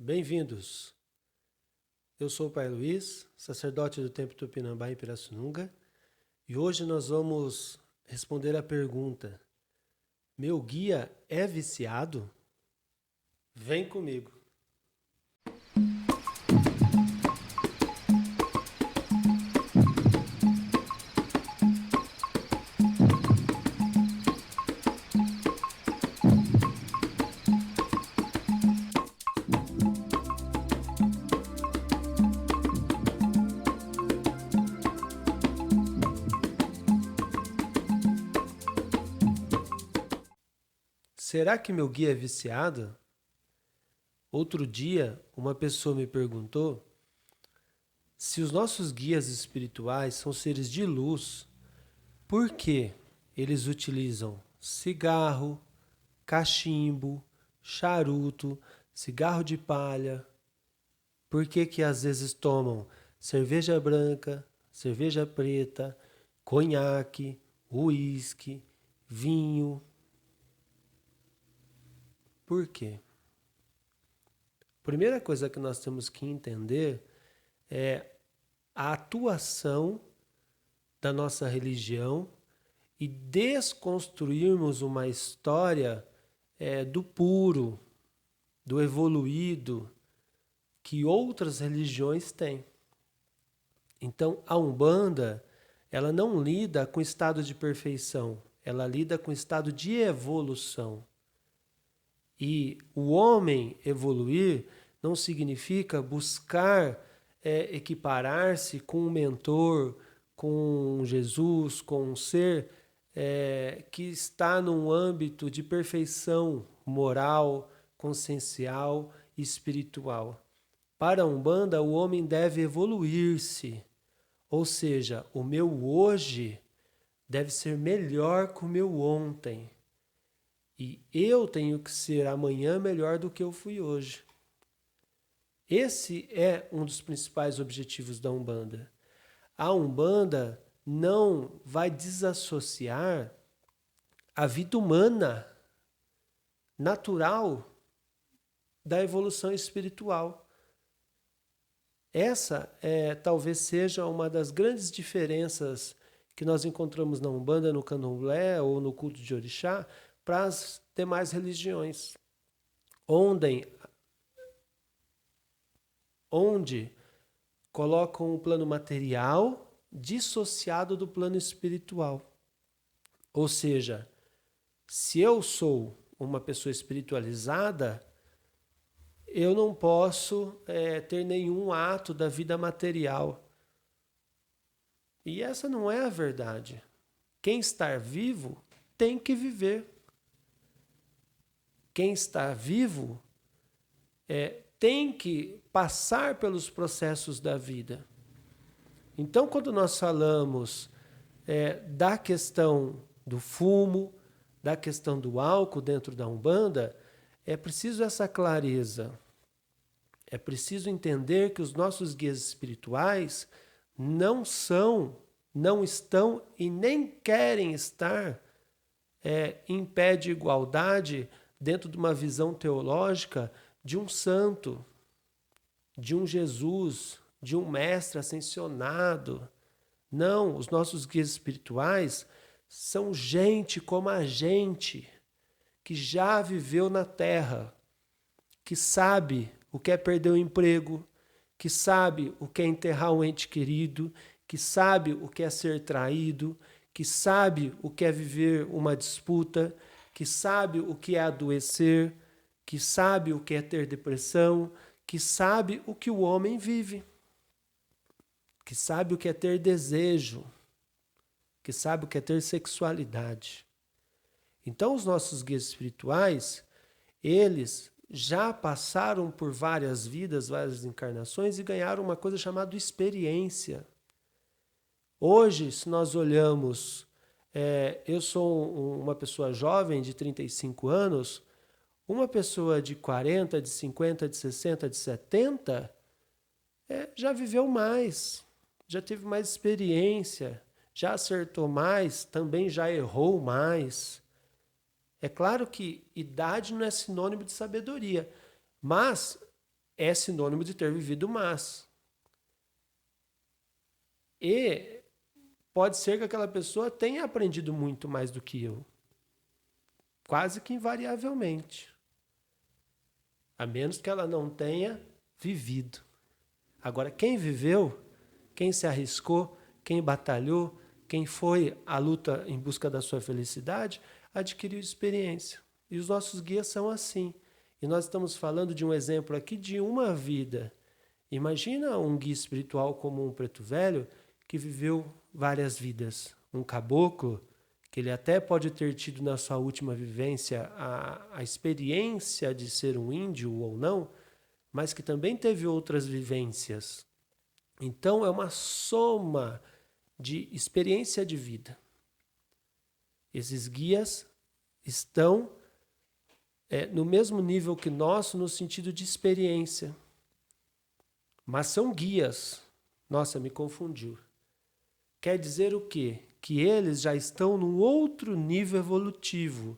Bem-vindos! Eu sou o Pai Luiz, sacerdote do Templo Tupinambá em Pirassununga, e hoje nós vamos responder a pergunta: meu guia é viciado? Vem comigo! Será que meu guia é viciado? Outro dia, uma pessoa me perguntou se os nossos guias espirituais são seres de luz, por que eles utilizam cigarro, cachimbo, charuto, cigarro de palha? Por que que às vezes tomam cerveja branca, cerveja preta, conhaque, uísque, vinho? Por quê? Primeira coisa que nós temos que entender é a atuação da nossa religião e desconstruirmos uma história do puro, do evoluído que outras religiões têm. Então, a Umbanda, ela não lida com estado de perfeição, ela lida com estado de evolução. E o homem evoluir não significa buscar equiparar-se com um mentor, com Jesus, com um ser que está num âmbito de perfeição moral, consciencial e espiritual. Para a Umbanda, o homem deve evoluir-se, ou seja, o meu hoje deve ser melhor que o meu ontem. E eu tenho que ser amanhã melhor do que eu fui hoje. Esse é um dos principais objetivos da Umbanda. A Umbanda não vai desassociar a vida humana, natural, da evolução espiritual. Essa talvez seja uma das grandes diferenças que nós encontramos na Umbanda, no Candomblé ou no culto de Orixá, para as demais religiões, onde colocam o plano material dissociado do plano espiritual. Ou seja, se eu sou uma pessoa espiritualizada, eu não posso ter nenhum ato da vida material. E essa não é a verdade. Quem está vivo tem que viver. Quem está vivo tem que passar pelos processos da vida. Então, quando nós falamos da questão do fumo, da questão do álcool dentro da Umbanda, é preciso essa clareza. É preciso entender que os nossos guias espirituais não estão e nem querem estar em pé de igualdade dentro de uma visão teológica de um santo, de um Jesus, de um mestre ascensionado. Não, os nossos guias espirituais são gente como a gente, que já viveu na Terra, que sabe o que é perder o emprego, que sabe o que é enterrar um ente querido, que sabe o que é ser traído, que sabe o que é viver uma disputa, que sabe o que é adoecer, que sabe o que é ter depressão, que sabe o que o homem vive, que sabe o que é ter desejo, que sabe o que é ter sexualidade. Então, os nossos guias espirituais, eles já passaram por várias vidas, várias encarnações e ganharam uma coisa chamada experiência. Hoje, se nós olhamos, eu sou uma pessoa jovem de 35 anos, uma pessoa de 40, de 50, de 60, de 70, já viveu mais, já teve mais experiência, já acertou mais, também já errou mais. É claro que idade não é sinônimo de sabedoria, mas é sinônimo de ter vivido mais. E pode ser que aquela pessoa tenha aprendido muito mais do que eu. Quase que invariavelmente. A menos que ela não tenha vivido. Agora, quem viveu, quem se arriscou, quem batalhou, quem foi à luta em busca da sua felicidade, adquiriu experiência. E os nossos guias são assim. E nós estamos falando de um exemplo aqui de uma vida. Imagina um guia espiritual como um preto velho que viveu várias vidas. Um caboclo, que ele até pode ter tido na sua última vivência a experiência de ser um índio ou não, mas que também teve outras vivências. Então é uma soma de experiência de vida. Esses guias estão no mesmo nível que nós no sentido de experiência. Mas são guias. Nossa, me confundiu. Quer dizer o quê? Que eles já estão num outro nível evolutivo.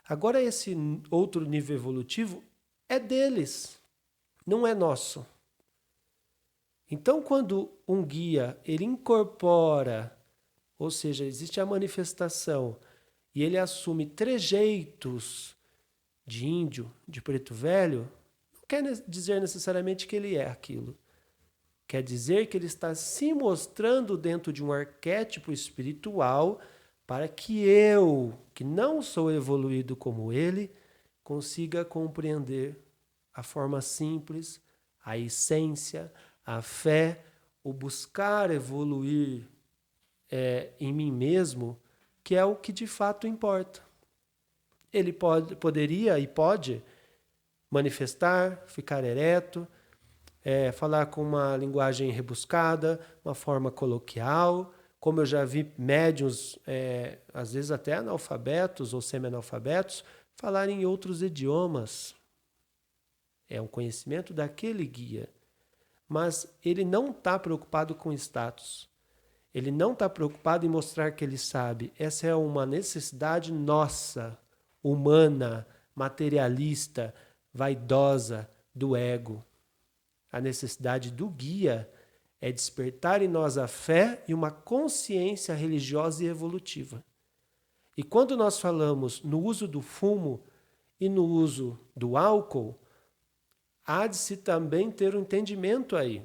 Agora esse outro nível evolutivo é deles, não é nosso. Então, quando um guia ele incorpora, ou seja, existe a manifestação, e ele assume trejeitos de índio, de preto velho, não quer dizer necessariamente que ele é aquilo. Quer dizer que ele está se mostrando dentro de um arquétipo espiritual para que eu, que não sou evoluído como ele, consiga compreender a forma simples, a essência, a fé, o buscar evoluir em mim mesmo, que é o que de fato importa. Ele poderia e pode manifestar, ficar ereto, falar com uma linguagem rebuscada, uma forma coloquial, como eu já vi médiuns, às vezes até analfabetos ou semi-analfabetos, falarem em outros idiomas. É um conhecimento daquele guia. Mas ele não está preocupado com status. Ele não está preocupado em mostrar que ele sabe. Essa é uma necessidade nossa, humana, materialista, vaidosa, do ego. A necessidade do guia é despertar em nós a fé e uma consciência religiosa e evolutiva. E quando nós falamos no uso do fumo e no uso do álcool, há de se também ter um entendimento aí.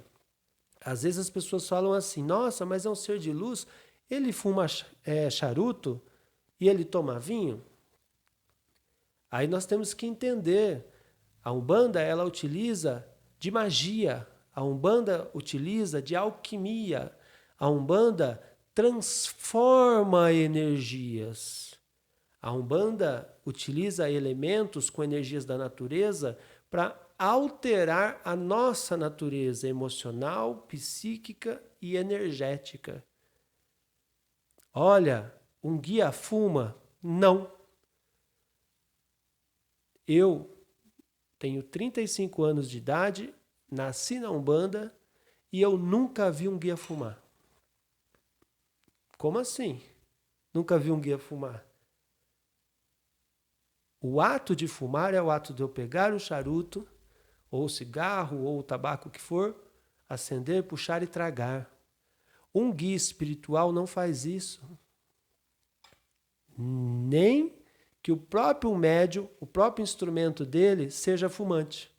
Às vezes as pessoas falam assim, nossa, mas é um ser de luz, ele fuma charuto e ele toma vinho? Aí nós temos que entender, a Umbanda ela utiliza de magia, a Umbanda utiliza de alquimia, a Umbanda transforma energias. A Umbanda utiliza elementos com energias da natureza para alterar a nossa natureza emocional, psíquica e energética. Olha, um guia fuma? Não. Eu tenho 35 anos de idade, nasci na Umbanda e eu nunca vi um guia fumar. Como assim? Nunca vi um guia fumar? O ato de fumar é o ato de eu pegar o charuto, ou o cigarro, ou o tabaco que for, acender, puxar e tragar. Um guia espiritual não faz isso. Nem que o próprio médium, o próprio instrumento dele, seja fumante.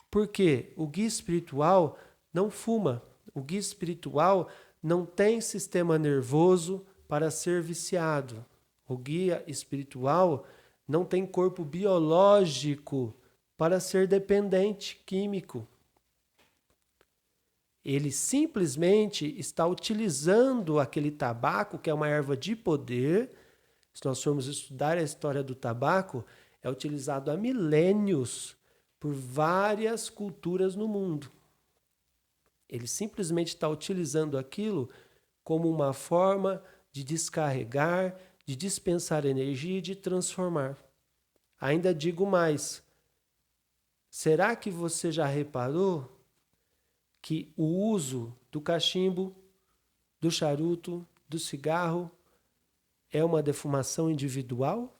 Porque o guia espiritual não fuma. O guia espiritual não tem sistema nervoso para ser viciado. O guia espiritual não tem corpo biológico para ser dependente químico. Ele simplesmente está utilizando aquele tabaco, que é uma erva de poder. Se nós formos estudar a história do tabaco, é utilizado há milênios por várias culturas no mundo. Ele simplesmente está utilizando aquilo como uma forma de descarregar, de dispensar energia e de transformar. Ainda digo mais. Será que você já reparou que o uso do cachimbo, do charuto, do cigarro é uma defumação individual?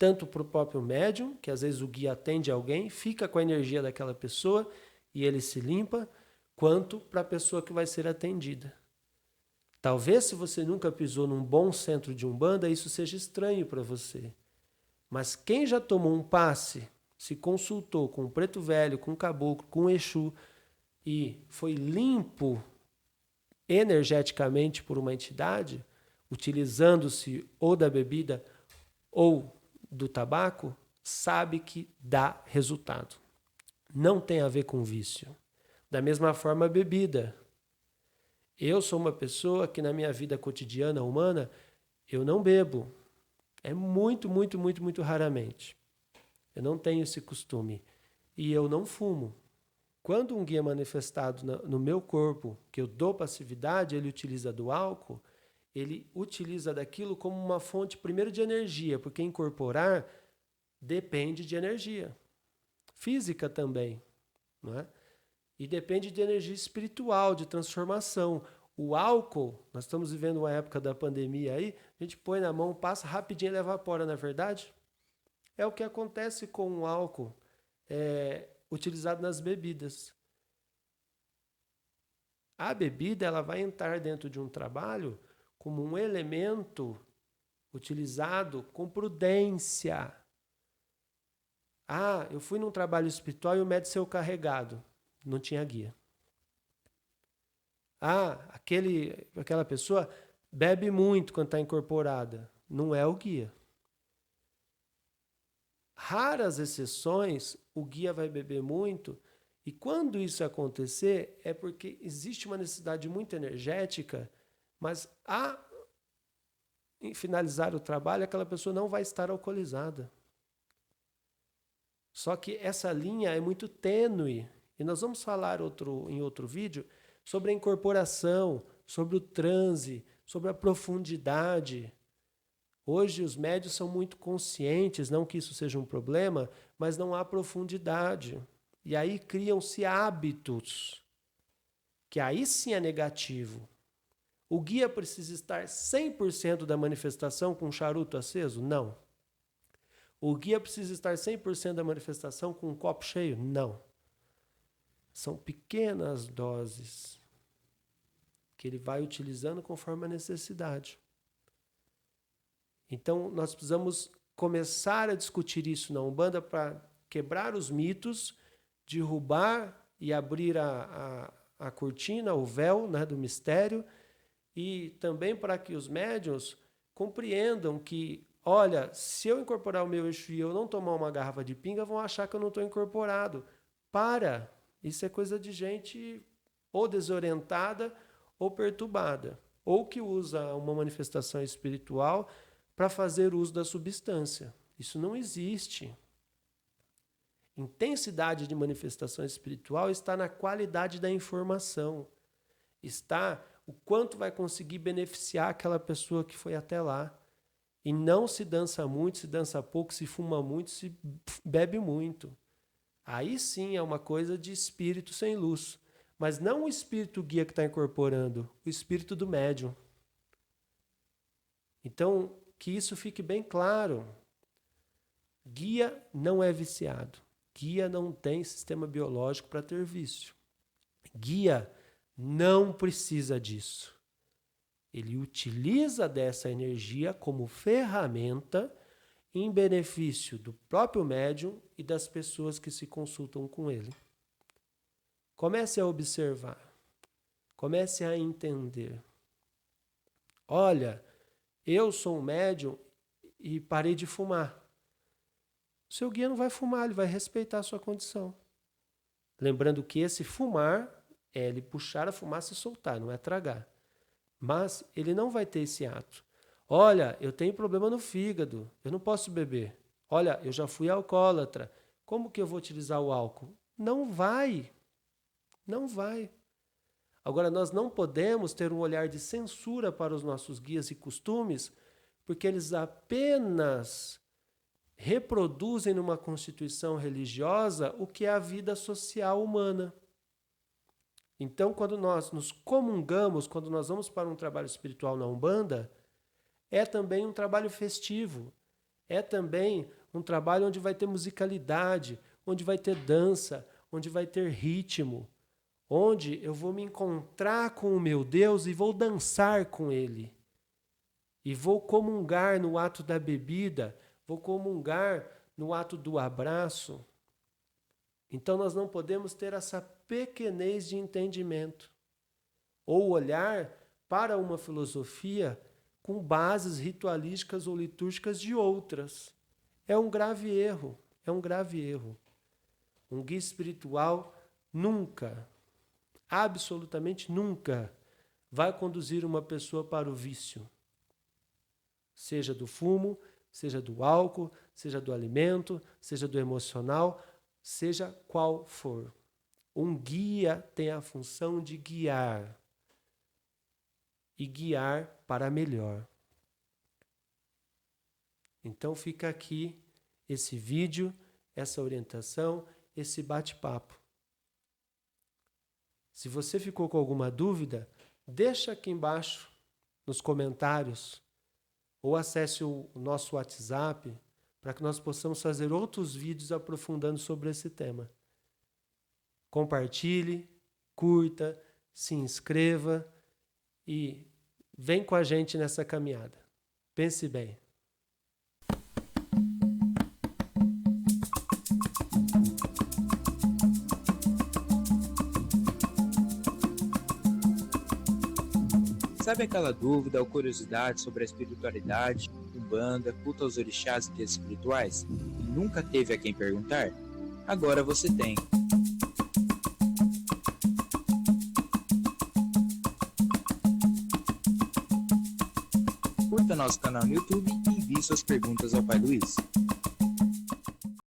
tanto para o próprio médium, que às vezes o guia atende alguém, fica com a energia daquela pessoa e ele se limpa, quanto para a pessoa que vai ser atendida. Talvez se você nunca pisou num bom centro de Umbanda, isso seja estranho para você. Mas quem já tomou um passe, se consultou com o preto velho, com o caboclo, com o Exu e foi limpo energeticamente por uma entidade, utilizando-se ou da bebida ou do tabaco, sabe que dá resultado. Não tem a ver com vício. Da mesma forma, a bebida. Eu sou uma pessoa que na minha vida cotidiana humana, eu não bebo. É muito, muito, muito, muito raramente. Eu não tenho esse costume. E eu não fumo. Quando um guia é manifestado no meu corpo, que eu dou passividade, ele utiliza do álcool, ele utiliza daquilo como uma fonte, primeiro, de energia, porque incorporar depende de energia. Física também, não é? E depende de energia espiritual, de transformação. O álcool, nós estamos vivendo uma época da pandemia aí, a gente põe na mão, passa rapidinho e evapora, não é verdade? É o que acontece com o álcool utilizado nas bebidas. A bebida ela vai entrar dentro de um trabalho como um elemento utilizado com prudência. Ah, eu fui num trabalho espiritual e o médium saiu carregado. Não tinha guia. Ah, aquela pessoa bebe muito quando está incorporada. Não é o guia. Raras exceções, o guia vai beber muito, e quando isso acontecer, é porque existe uma necessidade muito energética, mas em finalizar o trabalho, aquela pessoa não vai estar alcoolizada. Só que essa linha é muito tênue, e nós vamos falar em outro vídeo sobre a incorporação, sobre o transe, sobre a profundidade. Hoje os médios são muito conscientes, não que isso seja um problema, mas não há profundidade. E aí criam-se hábitos, que aí sim é negativo. O guia precisa estar 100% da manifestação com um charuto aceso? Não. O guia precisa estar 100% da manifestação com um copo cheio? Não. São pequenas doses que ele vai utilizando conforme a necessidade. Então, nós precisamos começar a discutir isso na Umbanda para quebrar os mitos, derrubar e abrir a cortina, o véu, né, do mistério, e também para que os médiuns compreendam que, olha, se eu incorporar o meu Exu e eu não tomar uma garrafa de pinga, vão achar que eu não estou incorporado. Para! Isso é coisa de gente ou desorientada ou perturbada, ou que usa uma manifestação espiritual para fazer uso da substância. Isso não existe. Intensidade de manifestação espiritual está na qualidade da informação. Está o quanto vai conseguir beneficiar aquela pessoa que foi até lá. E não se dança muito, se dança pouco, se fuma muito, se bebe muito. Aí sim é uma coisa de espírito sem luz. Mas não o espírito guia que está incorporando, o espírito do médium. Então, que isso fique bem claro. Guia não é viciado. Guia não tem sistema biológico para ter vício. Guia não precisa disso. Ele utiliza dessa energia como ferramenta em benefício do próprio médium e das pessoas que se consultam com ele. Comece a observar. Comece a entender. Olha, eu sou um médium e parei de fumar. O seu guia não vai fumar, ele vai respeitar a sua condição. Lembrando que esse fumar é ele puxar a fumaça e soltar, não é tragar. Mas ele não vai ter esse ato. Olha, eu tenho problema no fígado, eu não posso beber. Olha, eu já fui alcoólatra, como que eu vou utilizar o álcool? Não vai. Não vai. Agora, nós não podemos ter um olhar de censura para os nossos guias e costumes, porque eles apenas reproduzem numa constituição religiosa o que é a vida social humana. Então, quando nós nos comungamos, quando nós vamos para um trabalho espiritual na Umbanda, é também um trabalho festivo. É também um trabalho onde vai ter musicalidade, onde vai ter dança, onde vai ter ritmo, onde eu vou me encontrar com o meu Deus e vou dançar com Ele. E vou comungar no ato da bebida, vou comungar no ato do abraço. Então nós não podemos ter essa pequenez de entendimento ou olhar para uma filosofia com bases ritualísticas ou litúrgicas de outras. É um grave erro, é um grave erro. Um guia espiritual nunca, absolutamente nunca, vai conduzir uma pessoa para o vício. Seja do fumo, seja do álcool, seja do alimento, seja do emocional, seja qual for. Um guia tem a função de guiar. E guiar para melhor. Então fica aqui esse vídeo, essa orientação, esse bate-papo. Se você ficou com alguma dúvida, deixa aqui embaixo nos comentários ou acesse o nosso WhatsApp para que nós possamos fazer outros vídeos aprofundando sobre esse tema. Compartilhe, curta, se inscreva e vem com a gente nessa caminhada. Pense bem. Sabe aquela dúvida ou curiosidade sobre a espiritualidade, umbanda, culto aos orixás e guias espirituais? E nunca teve a quem perguntar? Agora você tem. Curta nosso canal no YouTube e envie suas perguntas ao Pai Luiz.